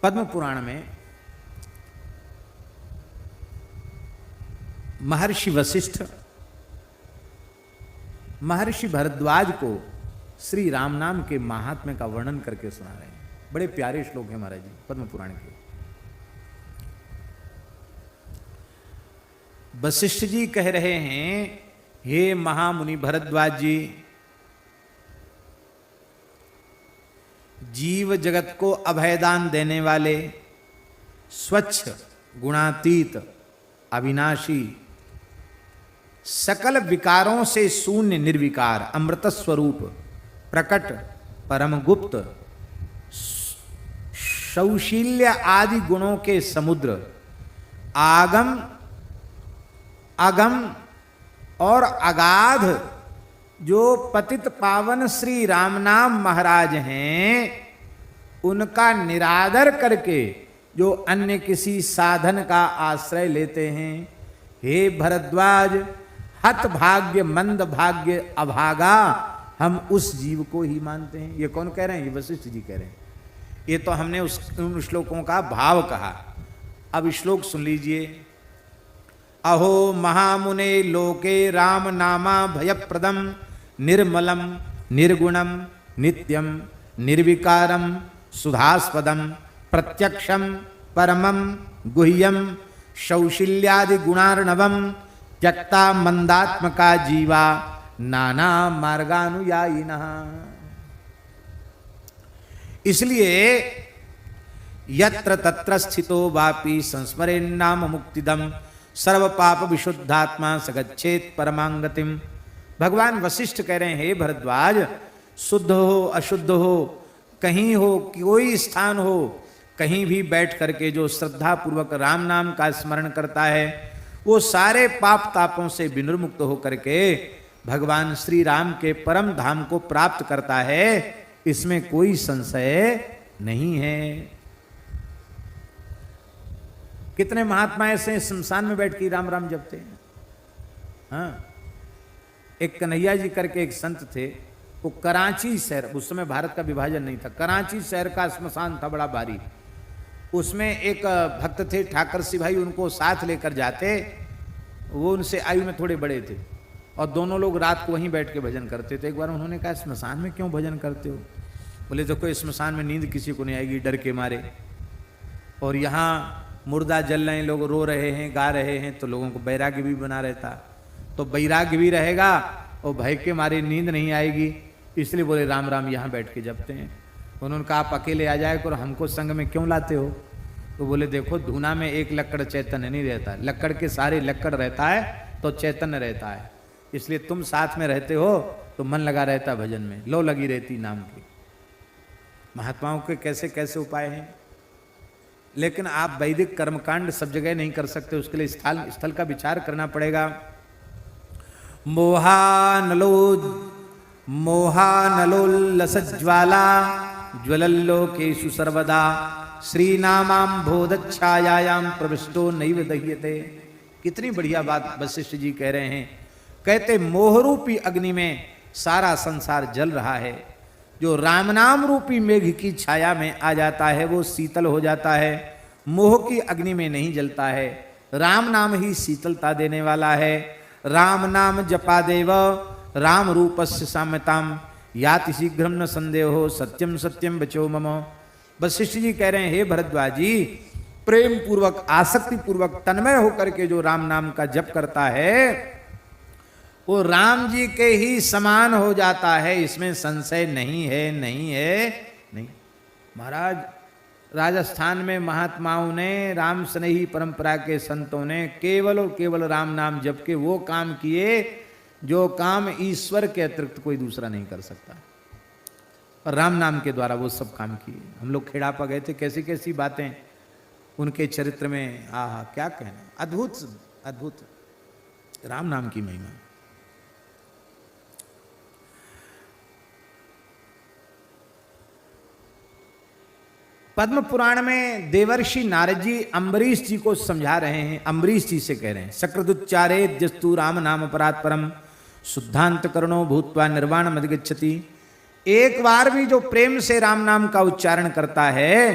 पद्म पुराण में महर्षि वशिष्ठ महर्षि भरद्वाज को श्री राम नाम के महात्म्य का वर्णन करके सुना रहे हैं। बड़े प्यारे श्लोक हैं महाराज जी पद्म पुराण के। वशिष्ठ जी कह रहे हैं, हे महामुनि भरद्वाज जी, जीव जगत को अभयदान देने वाले, स्वच्छ गुणातीत अविनाशी, सकल विकारों से शून्य निर्विकार, अमृत स्वरूप, प्रकट परम गुप्त, सौशील्य आदि गुणों के समुद्र, आगम अगम और अगाध जो पतित पावन श्री राम नाम महाराज हैं, उनका निरादर करके जो अन्य किसी साधन का आश्रय लेते हैं, हे भरद्वाज, हत भाग्य मंद भाग्य अभागा, हम उस जीव को ही मानते हैं। ये कौन कह रहे हैं? ये वशिष्ठ जी कह रहे हैं। ये तो हमने उन श्लोकों का भाव कहा। अब श्लोक सुन लीजिए। अहो महामुने लोके राम नामा भयप्रदम निर्मलम निर्गुणम नित्यम निर्विकारम सुधास्पदम प्रत्यक्षम परमम गुह्यम शौशिल्यादि गुणार्णवम त्यक्ता मंदात्मका जीवा नाना मार्गानुयायिनः। इसलिए यत्र तत्र स्थितो वापि संस्मरेन्नाम मुक्तिदम सर्व पाप विशुद्धात्मा सगच्छेत परमांगतिम। भगवान वशिष्ठ कह रहे हैं, हे भरद्वाज, शुद्ध हो अशुद्ध हो, कहीं हो कोई स्थान हो, कहीं भी बैठ करके जो श्रद्धा पूर्वक राम नाम का स्मरण करता है, वो सारे पाप तापों से विनिर्मुक्त हो करके भगवान श्री राम के परम धाम को प्राप्त करता है। इसमें कोई संशय नहीं है। कितने महात्मा ऐसे शमशान में बैठ के राम राम जपते हैं। हाँ, एक कन्हैया जी करके एक संत थे, वो कराची शहर, उस समय भारत का विभाजन नहीं था, कराची शहर का श्मशान था बड़ा भारी। उसमें एक भक्त थे ठाकर सिंह भाई, उनको साथ लेकर जाते। वो उनसे आयु में थोड़े बड़े थे और दोनों लोग रात को वहीं बैठ के भजन करते थे। एक बार उन्होंने कहा, श्मशान में क्यों भजन करते हो? बोले, देखो इस श्मशान में नींद किसी को नहीं आएगी डर के मारे, और यहाँ मुर्दा जल रहे हैं, लोग रो रहे हैं, गा रहे हैं, तो लोगों को वैराग्य भी बना रहता, तो वैराग्य भी रहेगा और भय के मारे नींद नहीं आएगी। इसलिए बोले राम राम यहाँ बैठ के जपते हैं। उन्होंने कहा, आप अकेले आ जाए करो, हमको संग में क्यों लाते हो? तो बोले, देखो धूना में एक लक्कड़ चैतन्य नहीं रहता, लक्कड़ के सारे लक्कड़ रहता है तो चैतन्य रहता है। इसलिए तुम साथ में रहते हो तो मन लगा रहता भजन में, लो लगी रहती नाम की। महात्माओं के कैसे कैसे उपाय हैं, लेकिन आप वैदिक कर्मकांड सब जगह नहीं कर सकते, उसके लिए स्थल का विचार करना पड़ेगा। मोहानलोल्लसज्ज्वाला ज्वलल्लोकेषु सर्वदा श्रीनामाम्भोदच्छायायां प्रविष्टो नैव दह्यते। कितनी बढ़िया बात वशिष्ठ जी कह रहे हैं। कहते मोहरूपी अग्नि में सारा संसार जल रहा है, जो राम नाम रूपी मेघ की छाया में आ जाता है वो शीतल हो जाता है, मोह की अग्नि में नहीं जलता है। राम नाम ही शीतलता देने वाला है। राम नाम जपा देव राम रूपस्य साम्यताम याति शीघ्रम न संदेहो सत्यम सत्यम बचो मम। वशिष्ठ जी कह रहे हैं, हे भरद्वाज जी, प्रेम पूर्वक आसक्ति पूर्वक तन्मय होकर के जो राम नाम का जप करता है वो राम जी के ही समान हो जाता है, इसमें संशय नहीं है, नहीं है, नहीं। महाराज, राजस्थान में महात्माओं ने, राम स्नेही परंपरा के संतों ने केवल और केवल राम नाम जप के वो काम किए जो काम ईश्वर के अतिरिक्त कोई दूसरा नहीं कर सकता, और राम नाम के द्वारा वो सब काम किए। हम लोग खेड़ापा गए थे, कैसी कैसी बातें उनके चरित्र में, आहा क्या कहना, अद्भुत अद्भुत राम नाम की महिमा। पद्म पुराण में देवर्षि नारद जी अम्बरीश जी को समझा रहे हैं। अम्बरीश जी से कह रहे हैं, सकृदुच्चारे जस्तु राम नाम परात् परम शुद्धांत करणो भूत्वा निर्वाण मधिगच्छति। एक बार भी जो प्रेम से राम नाम का उच्चारण करता है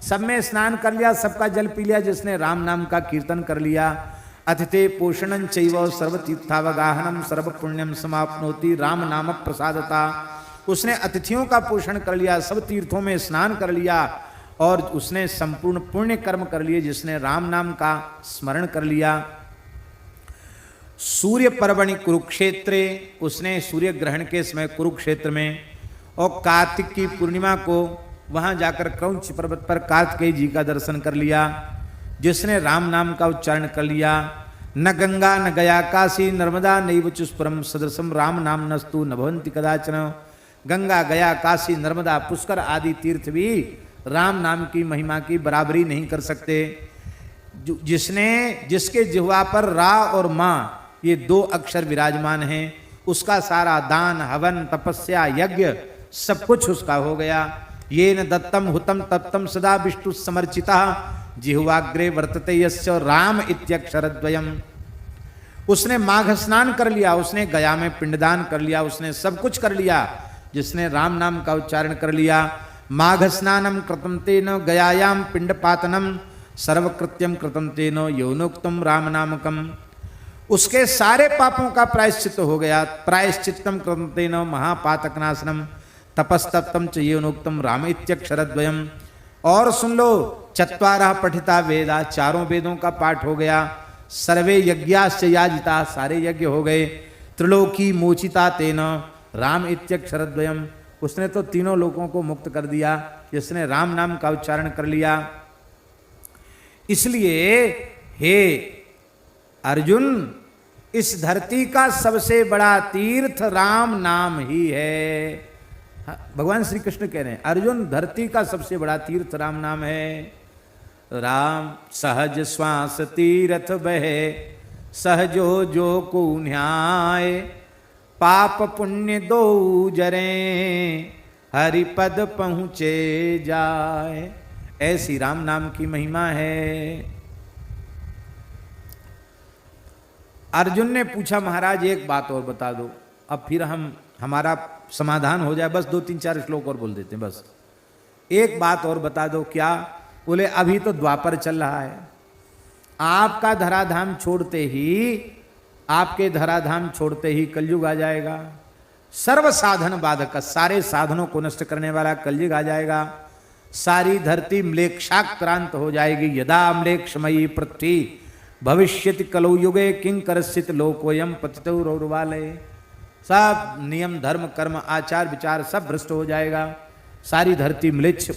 सब में स्नान कर लिया, सबका जल पी लिया, जिसने राम नाम का कीर्तन कर लिया। अतिथे पोषणं चैव सर्वतीर्थावगाहनम सर्व पुण्यम समाप्नोति राम नाम प्रसादता। उसने अतिथियों का पोषण कर लिया, सब तीर्थों में स्नान कर लिया और उसने संपूर्ण पुण्य कर्म कर लिए जिसने राम नाम का स्मरण कर लिया। सूर्य पर्वणि कुरुक्षेत्रे, उसने सूर्य ग्रहण के समय कुरुक्षेत्र में और कार्तिक की पूर्णिमा को वहां जाकर क्रौंच पर्वत पर कार्तिकेय जी का दर्शन कर लिया जिसने राम नाम का उच्चारण कर लिया। न गंगा न गया काशी नर्मदा नैव चुस्परम सदृशम राम नाम नस्तु न भवन्ति कदाचन। गंगा गया काशी नर्मदा पुष्कर आदि तीर्थ भी राम नाम की महिमा की बराबरी नहीं कर सकते। जिसके जिह्वा पर रा और माँ ये दो अक्षर विराजमान हैं, उसका सारा दान हवन तपस्या यज्ञ सब कुछ उसका हो गया। ये न दत्तम हुतम तप्तम सदा विष्णु समर्चिता जिह्वाग्रे वर्तते यस्य राम इत्यक्षरद्वयम्। उसने माघ स्नान कर लिया, उसने गया में पिंडदान कर लिया, उसने सब कुछ कर लिया जिसने राम नाम का उच्चारण कर लिया। माघ स्नानम कृतम तेन गयायाम पिंडपातनम सर्वकृत्यम कृतम तेन यौनोक्तम राम नामकम। उसके सारे पापों का प्रायश्चित हो गया। प्रायश्चित्तम कृतम तेन महापातकनाशनम तपस्तप्तम च यौनोक्तम राम इत्यक्षरद्वयम्। और सुन लो, चत्वारः पठिता वेदा, चारों वेदों का पाठ हो गया। सर्वे यज्ञाश्च याजिता, सारे यज्ञ हो गए। त्रिलोकी मोचिता तेन राम इत्यक्षरद्वयम्। उसने तो तीनों लोगों को मुक्त कर दिया जिसने राम नाम का उच्चारण कर लिया। इसलिए हे अर्जुन, इस धरती का सबसे बड़ा तीर्थ राम नाम ही है। भगवान श्री कृष्ण कह रहे हैं अर्जुन, धरती का सबसे बड़ा तीर्थ राम नाम है। राम सहज श्वास तीर्थ बहे सहजो जो को न्याय पाप पुण्य दो जरे हरिपद पहुँचे जाए। ऐसी राम नाम की महिमा है। अर्जुन ने पूछा महाराज एक बात और बता दो, अब फिर हमारा समाधान हो जाए। बस 2-3-4 श्लोक और बोल देते हैं, बस एक बात और बता दो। क्या? बोले अभी तो द्वापर चल रहा है, आपका धराधाम छोड़ते ही, आपके धराधाम छोड़ते ही कलयुग आ जाएगा। सर्व साधन बाधक, सारे साधनों को नष्ट करने वाला कलयुग आ जाएगा। सारी धरती म्लेक्षाक्रांत हो जाएगी। यदा म्लेक्षमयी पृथ्वी भविष्यति कलौ युगे किंकरस्थित लोकोयम पतितो रौरवालय। सब नियम धर्म कर्म आचार विचार सब भ्रष्ट हो जाएगा। सारी धरती म्लेच्छ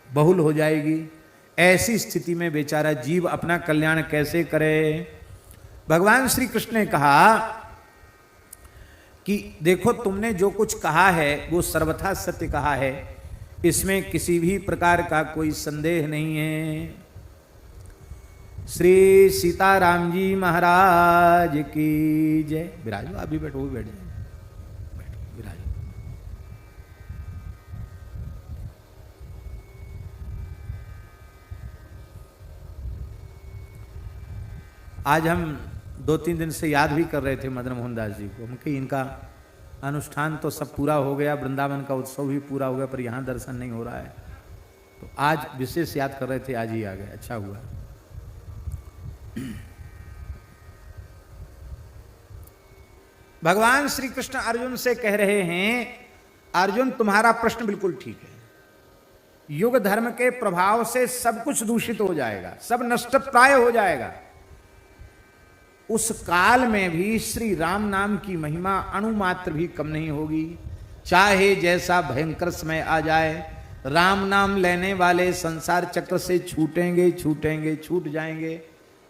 बहुल हो जाएगी। ऐसी स्थिति में बेचारा जीव अपना कल्याण कैसे करे? भगवान श्री कृष्ण ने कहा कि देखो, तुमने जो कुछ कहा है वो सर्वथा सत्य कहा है, इसमें किसी भी प्रकार का कोई संदेह नहीं है। श्री सीताराम जी महाराज की जय। विराजो, अभी बैठो, वो बैठ जाए, बैठो विराजो। आज हम 2-3 दिन से याद भी कर रहे थे मदन मोहन दास जी को, उनके इनका अनुष्ठान तो सब पूरा हो गया, वृंदावन का उत्सव भी पूरा हो गया, पर यहाँ दर्शन नहीं हो रहा है, तो आज विशेष याद कर रहे थे, आज ही आ गए, अच्छा हुआ। भगवान श्री कृष्ण अर्जुन से कह रहे हैं, अर्जुन तुम्हारा प्रश्न बिल्कुल ठीक है। युग धर्म के प्रभाव से सब कुछ दूषित हो जाएगा, सब नष्ट प्राय हो जाएगा। उस काल में भी श्री राम नाम की महिमा अणुमात्र भी कम नहीं होगी। चाहे जैसा भयंकर समय आ जाए, राम नाम लेने वाले संसार चक्र से छूटेंगे, छूटेंगे, छूट जाएंगे,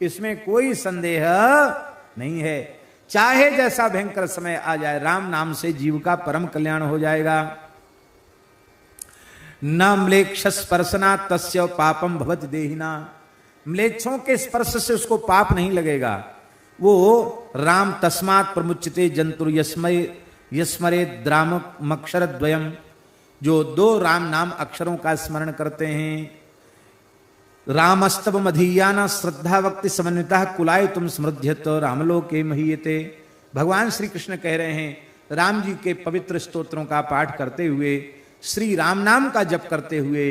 इसमें कोई संदेह नहीं है। चाहे जैसा भयंकर समय आ जाए, राम नाम से जीव का परम कल्याण हो जाएगा। न म्लेच्छ स्पर्शना तस्य पापम भवति देहिना। म्लेच्छों के स्पर्श से उसको पाप नहीं लगेगा। वो राम तस्मात् प्रमुच्यते जंतुर यस्मरे द्रामक्षर द्वयम। जो 2 राम नाम अक्षरों का स्मरण करते हैं, रामस्तव मधीयाना श्रद्धा भक्ति समन्विता कुलाय तुम समृद्ध्यत रामलोके महीयते। भगवान श्री कृष्ण कह रहे हैं, राम जी के पवित्र स्तोत्रों का पाठ करते हुए, श्री राम नाम का जप करते हुए